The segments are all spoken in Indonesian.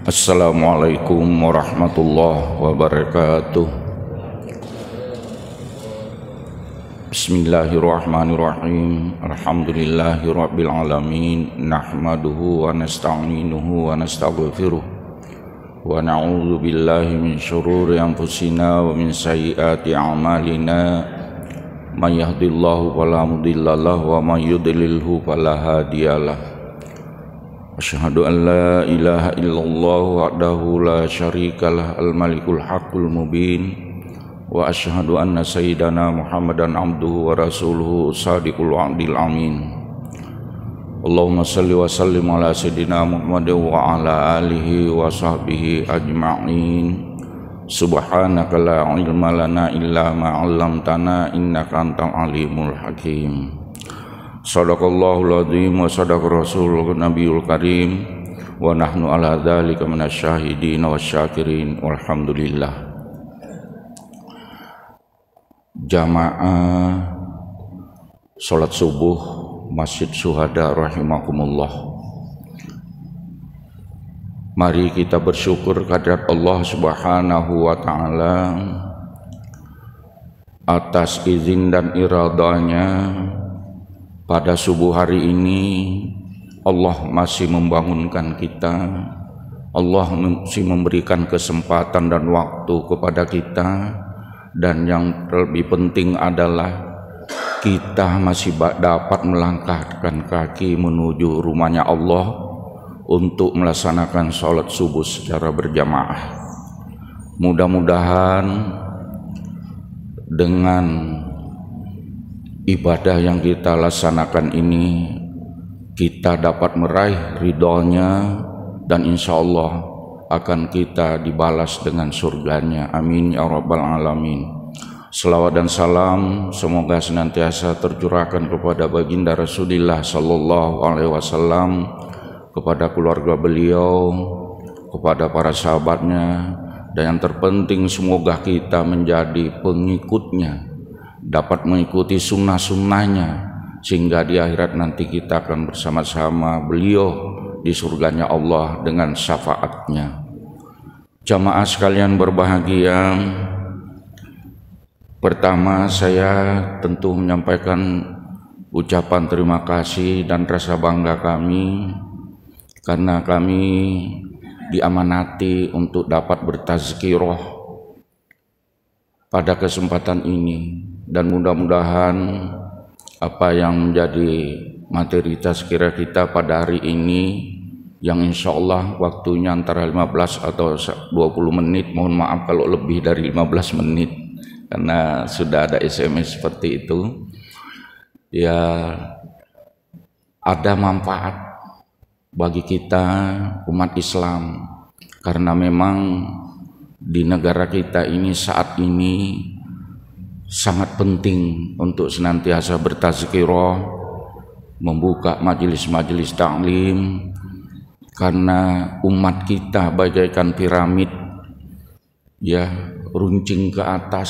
Assalamualaikum warahmatullahi wabarakatuh. Bismillahirrahmanirrahim. Alhamdulillahi rabbil alamin. Nahmaduhu wa nasta'inuhu wa nastaghfiruh. Wa na'udzu billahi min syururi anfusina wa min sayyiati a'malina. May yahdihillahu fala mudilla lahu wa may yudlilhu fala hadiyalah. Asyhadu an la ilaha illallah wahdahu la syarikalah al-malikul haqqul mubin wa asyhadu anna sayyidana Muhammadan abduhu wa rasuluhu sadiqul wa'dil amin. Allahumma salli wa sallim ala sayyidina Muhammad wa ala alihi wa sahbihi ajma'in. Subhanaka la ilma lana illa ma 'allamtana innaka antal alimul hakim. Shadaqallahul azim wa sadaqa rasulul nabiyul karim wa nahnu ala dzalika minasyahidin wasyakirin walhamdulillah. Jamaah salat subuh Masjid Syuhada rahimakumullah. Mari kita bersyukur kehadirat Allah Subhanahu wa taala atas izin dan iradanya. Pada subuh hari ini Allah masih membangunkan kita. Allah masih memberikan kesempatan dan waktu kepada kita. Dan yang lebih penting adalah kita masih dapat melangkahkan kaki menuju rumahnya Allah untuk melaksanakan sholat subuh secara berjamaah. Mudah-mudahan dengan ibadah yang kita laksanakan ini kita dapat meraih ridhonya dan insya Allah akan kita dibalas dengan surganya. Amin ya rabbal alamin. Selawat dan salam semoga senantiasa tercurahkan kepada baginda Rasulullah sallallahu alaihi wasallam, kepada keluarga beliau, kepada para sahabatnya, dan yang terpenting semoga kita menjadi pengikutnya, dapat mengikuti sunnah-sunnahnya, sehingga di akhirat nanti kita akan bersama-sama beliau di surganya Allah dengan syafaatnya. Jamaah sekalian berbahagia, pertama saya tentu menyampaikan ucapan terima kasih dan rasa bangga kami karena kami diamanati untuk dapat bertazkirah pada kesempatan ini. Dan mudah-mudahan apa yang menjadi materi tazkirah kita pada hari ini, yang insya Allah waktunya antara 15 atau 20 menit, mohon maaf kalau lebih dari 15 menit karena sudah ada SMS seperti itu, ya ada manfaat bagi kita umat Islam, karena memang di negara kita ini saat ini sangat penting untuk senantiasa bertazkirah, membuka majelis-majelis ta'lim, karena umat kita bagaikan piramid, ya, runcing ke atas.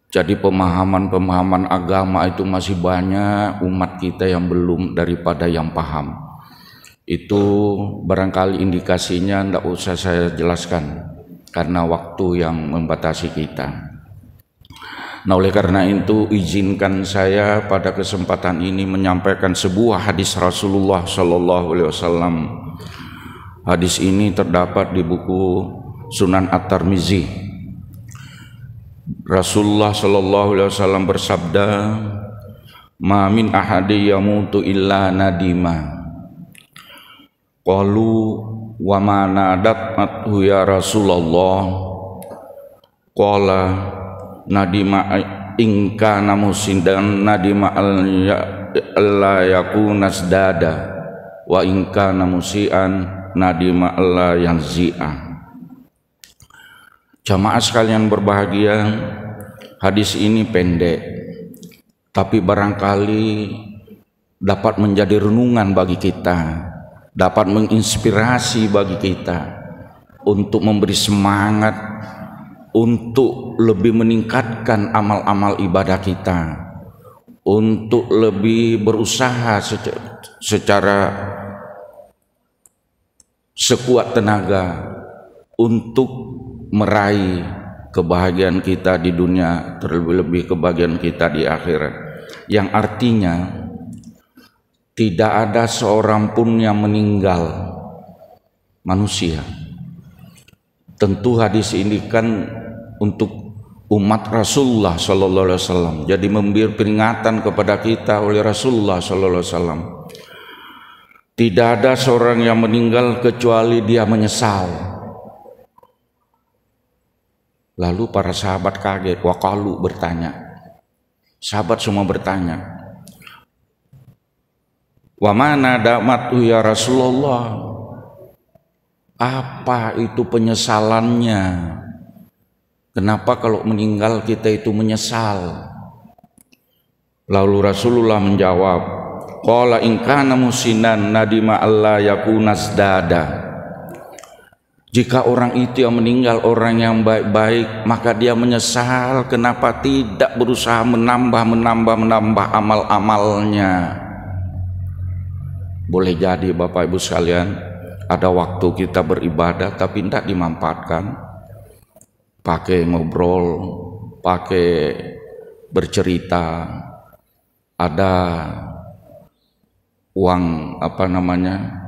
Jadi pemahaman-pemahaman agama itu masih banyak umat kita yang belum daripada yang paham. Itu barangkali indikasinya tidak usah saya jelaskan karena waktu yang membatasi kita. Nah, oleh karena itu izinkan saya pada kesempatan ini menyampaikan sebuah hadis Rasulullah sallallahu alaihi wasallam. Hadis ini terdapat di buku Sunan At-Tirmizi. Rasulullah sallallahu alaihi wasallam bersabda, "Ma min ahadi yamutu illa nadima." Qalu wa ma nadathu ya Rasulullah? Qala nadima ingka namusin dan nadima alla yakunas dada wa ingka namusian nadima alla yanzi'a. Jamaah sekalian berbahagia, hadis ini pendek tapi barangkali dapat menjadi renungan bagi kita, dapat menginspirasi bagi kita untuk memberi semangat untuk lebih meningkatkan amal-amal ibadah kita, untuk lebih berusaha secara sekuat tenaga untuk meraih kebahagiaan kita di dunia, terlebih-lebih kebahagiaan kita di akhirat. Yang artinya tidak ada seorang pun yang meninggal manusia. Tentu hadis ini kan untuk umat Rasulullah sallallahu alaihi wasallam. Jadi memberi peringatan kepada kita oleh Rasulullah sallallahu alaihi wasallam. Tidak ada seorang yang meninggal kecuali dia menyesal. Lalu para sahabat kaget, waqalu bertanya. Sahabat semua bertanya, wa mana damatu ya Rasulullah? Apa itu penyesalannya? Kenapa kalau meninggal kita itu menyesal? Lalu Rasulullah menjawab, qala in kana musinan nadima alla yakunas dada. Jika orang itu yang meninggal orang yang baik-baik, maka dia menyesal kenapa tidak berusaha menambah amal-amalnya. Boleh jadi Bapak Ibu sekalian, ada waktu kita beribadah tapi tidak dimanfaatkan, pakai ngobrol, pakai bercerita, ada uang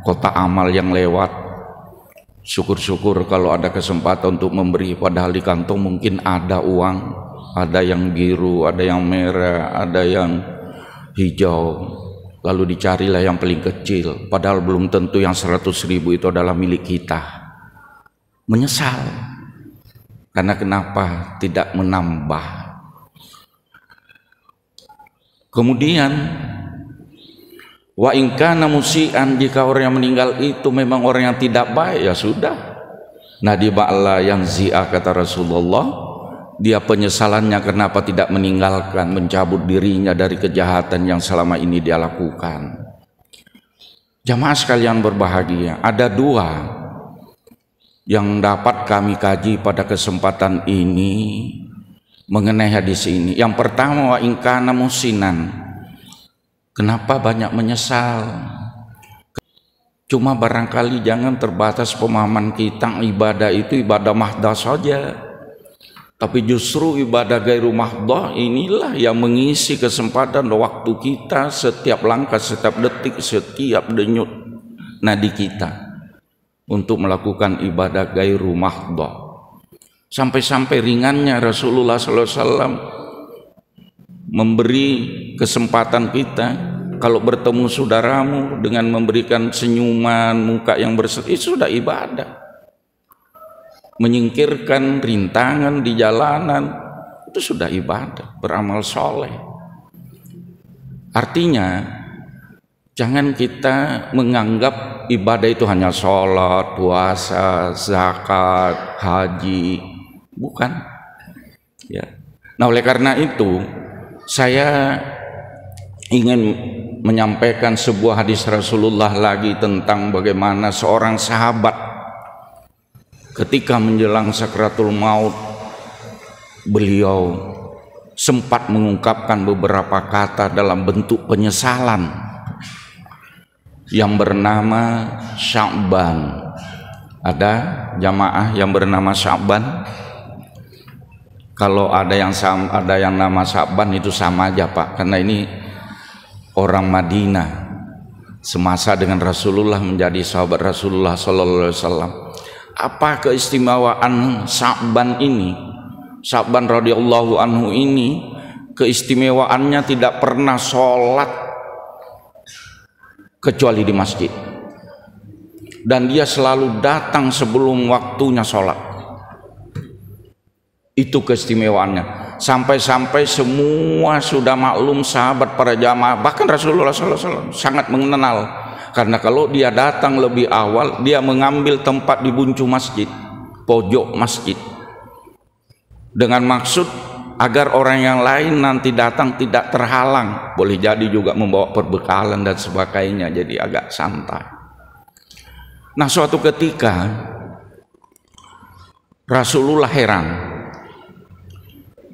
kotak amal yang lewat. Syukur-syukur kalau ada kesempatan untuk memberi, padahal di kantong mungkin ada uang, ada yang biru, ada yang merah, ada yang hijau, lalu dicarilah yang paling kecil, padahal belum tentu yang 100.000 itu adalah milik kita. Menyesal karena kenapa tidak menambah. Kemudian wa in kana musian, jika orang yang meninggal itu memang orang yang tidak baik, ya sudah, nadima alla yang zia, kata Rasulullah, dia penyesalannya kenapa tidak meninggalkan, mencabut dirinya dari kejahatan yang selama ini dia lakukan. Jamaah sekalian berbahagia, ada dua yang dapat kami kaji pada kesempatan ini mengenai hadis ini. Yang pertama, wa in kana musinan, kenapa banyak menyesal? Cuma barangkali jangan terbatas pemahaman kita ibadah itu ibadah mahdah saja, tapi justru ibadah gairu mahdah inilah yang mengisi kesempatan waktu kita, setiap langkah, setiap detik, setiap denyut nadi kita untuk melakukan ibadah gairu mahdah. Sampai-sampai ringannya Rasulullah SAW memberi kesempatan kita kalau bertemu saudaramu dengan memberikan senyuman, muka yang berseri, sudah ibadah. Menyingkirkan rintangan di jalanan, itu sudah ibadah, beramal soleh. Artinya jangan kita menganggap ibadah itu hanya sholat, puasa, zakat, haji, bukan ya. Nah, oleh karena itu saya ingin menyampaikan sebuah hadis Rasulullah lagi tentang bagaimana seorang sahabat ketika menjelang sakratul maut, beliau sempat mengungkapkan beberapa kata dalam bentuk penyesalan yang bernama Sya'ban. Ada jamaah yang bernama Sya'ban? Kalau ada yang nama Sya'ban itu sama aja Pak, karena ini orang Madinah semasa dengan Rasulullah, menjadi sahabat Rasulullah sallallahu alaihi wasallam. Apa keistimewaan Sya'ban ini? Sya'ban radhiyallahu anhu ini keistimewaannya tidak pernah sholat kecuali di masjid, dan dia selalu datang sebelum waktunya sholat. Itu keistimewaannya. Sampai-sampai semua sudah maklum, sahabat, para jamaah, bahkan Rasulullah SAW sangat mengenal, karena kalau dia datang lebih awal, dia mengambil tempat di buncu masjid, pojok masjid, dengan maksud agar orang yang lain nanti datang tidak terhalang. Boleh jadi juga membawa perbekalan dan sebagainya, jadi agak santai. Nah, suatu ketika Rasulullah heran.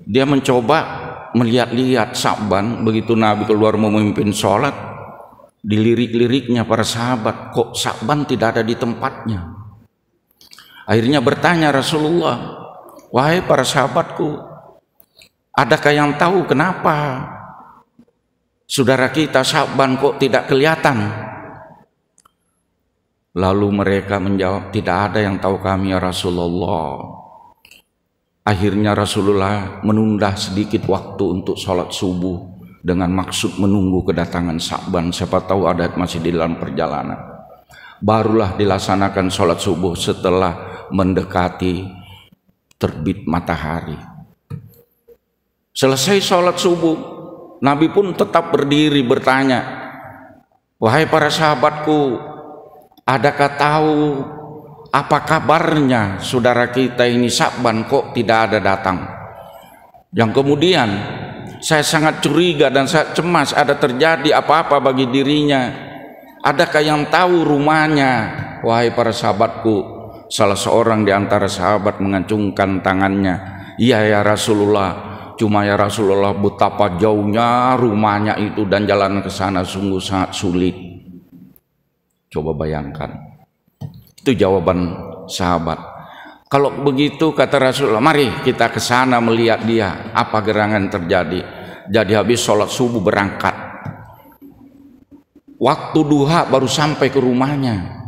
Dia mencoba melihat-lihat Sya'ban. Begitu Nabi keluar memimpin sholat, dilirik-liriknya para sahabat, kok Sya'ban tidak ada di tempatnya. Akhirnya bertanya Rasulullah, wahai para sahabatku, adakah yang tahu kenapa saudara kita Sya'ban kok tidak kelihatan? Lalu mereka menjawab, tidak ada yang tahu kami ya Rasulullah. Akhirnya Rasulullah menunda sedikit waktu untuk sholat subuh dengan maksud menunggu kedatangan Sya'ban, siapa tahu ada masih di dalam perjalanan. Barulah dilaksanakan sholat subuh setelah mendekati terbit matahari. Selesai sholat subuh, Nabi pun tetap berdiri bertanya, wahai para sahabatku, adakah tahu apa kabarnya saudara kita ini Sya'ban kok tidak ada datang? Yang kemudian saya sangat curiga dan saya cemas ada terjadi apa-apa bagi dirinya. Adakah yang tahu rumahnya? Wahai para sahabatku, salah seorang di antara sahabat mengacungkan tangannya. Iya ya Rasulullah, cuma ya Rasulullah betapa jauhnya rumahnya itu dan jalan ke sana sungguh sangat sulit. Coba bayangkan. Itu jawaban sahabat. Kalau begitu kata Rasulullah, mari kita ke sana melihat dia, apa gerangan terjadi. Jadi habis sholat subuh berangkat. Waktu duha baru sampai ke rumahnya.